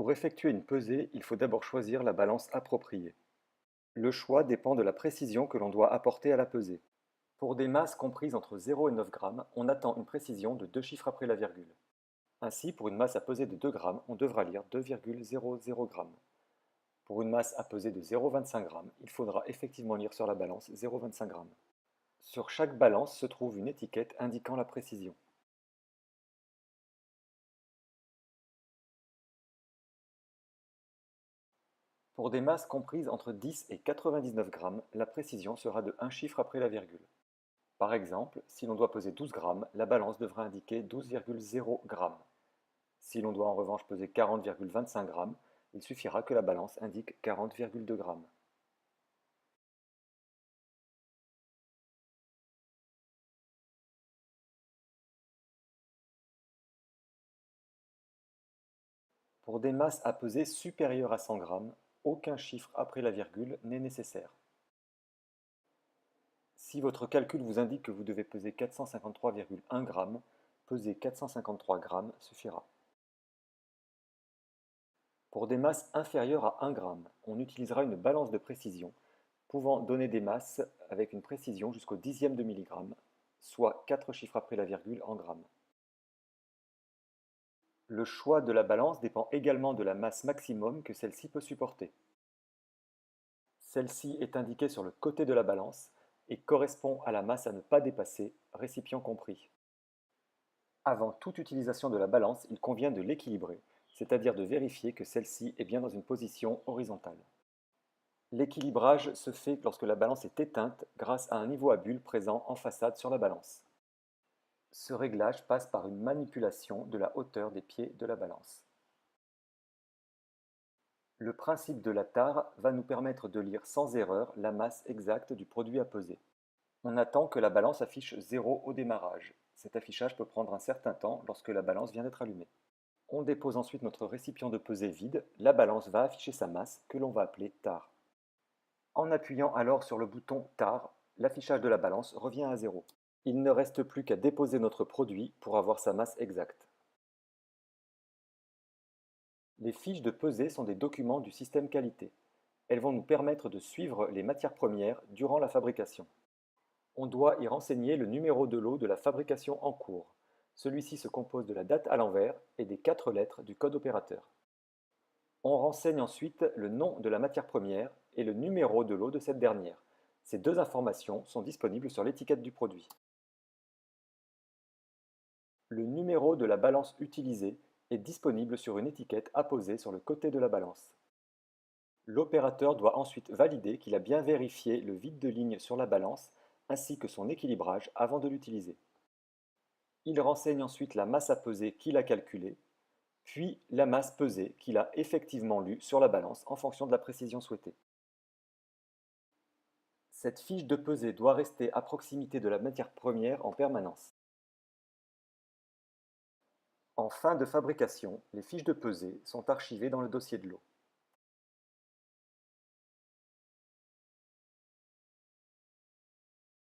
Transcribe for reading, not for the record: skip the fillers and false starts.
Pour effectuer une pesée, il faut d'abord choisir la balance appropriée. Le choix dépend de la précision que l'on doit apporter à la pesée. Pour des masses comprises entre 0 et 9 grammes, on attend une précision de 2 chiffres après la virgule. Ainsi, pour une masse à peser de 2 grammes, on devra lire 2,00 g. Pour une masse à peser de 0,25 g, il faudra effectivement lire sur la balance 0,25 g. Sur chaque balance se trouve une étiquette indiquant la précision. Pour des masses comprises entre 10 et 99 grammes, la précision sera de 1 chiffre après la virgule. Par exemple, si l'on doit peser 12 grammes, la balance devra indiquer 12,0 g. Si l'on doit en revanche peser 40,25 grammes, il suffira que la balance indique 40,2 grammes. Pour des masses à peser supérieures à 100 grammes, aucun chiffre après la virgule n'est nécessaire. Si votre calcul vous indique que vous devez peser 453,1 g, peser 453 grammes suffira. Pour des masses inférieures à 1 g, on utilisera une balance de précision pouvant donner des masses avec une précision jusqu'au dixième de milligramme, soit 4 chiffres après la virgule en grammes. Le choix de la balance dépend également de la masse maximum que celle-ci peut supporter. Celle-ci est indiquée sur le côté de la balance et correspond à la masse à ne pas dépasser, récipient compris. Avant toute utilisation de la balance, il convient de l'équilibrer, c'est-à-dire de vérifier que celle-ci est bien dans une position horizontale. L'équilibrage se fait lorsque la balance est éteinte grâce à un niveau à bulles présent en façade sur la balance. Ce réglage passe par une manipulation de la hauteur des pieds de la balance. Le principe de la tare va nous permettre de lire sans erreur la masse exacte du produit à peser. On attend que la balance affiche 0 au démarrage. Cet affichage peut prendre un certain temps lorsque la balance vient d'être allumée. On dépose ensuite notre récipient de pesée vide, la balance va afficher sa masse que l'on va appeler tare. En appuyant alors sur le bouton tare, l'affichage de la balance revient à 0. Il ne reste plus qu'à déposer notre produit pour avoir sa masse exacte. Les fiches de pesée sont des documents du système qualité. Elles vont nous permettre de suivre les matières premières durant la fabrication. On doit y renseigner le numéro de lot de la fabrication en cours. Celui-ci se compose de la date à l'envers et des 4 lettres du code opérateur. On renseigne ensuite le nom de la matière première et le numéro de lot de cette dernière. Ces deux informations sont disponibles sur l'étiquette du produit. Le numéro de la balance utilisée est disponible sur une étiquette apposée sur le côté de la balance. L'opérateur doit ensuite valider qu'il a bien vérifié le vide de ligne sur la balance ainsi que son équilibrage avant de l'utiliser. Il renseigne ensuite la masse à peser qu'il a calculée, puis la masse pesée qu'il a effectivement lue sur la balance en fonction de la précision souhaitée. Cette fiche de pesée doit rester à proximité de la matière première en permanence. En fin de fabrication, les fiches de pesée sont archivées dans le dossier de lot.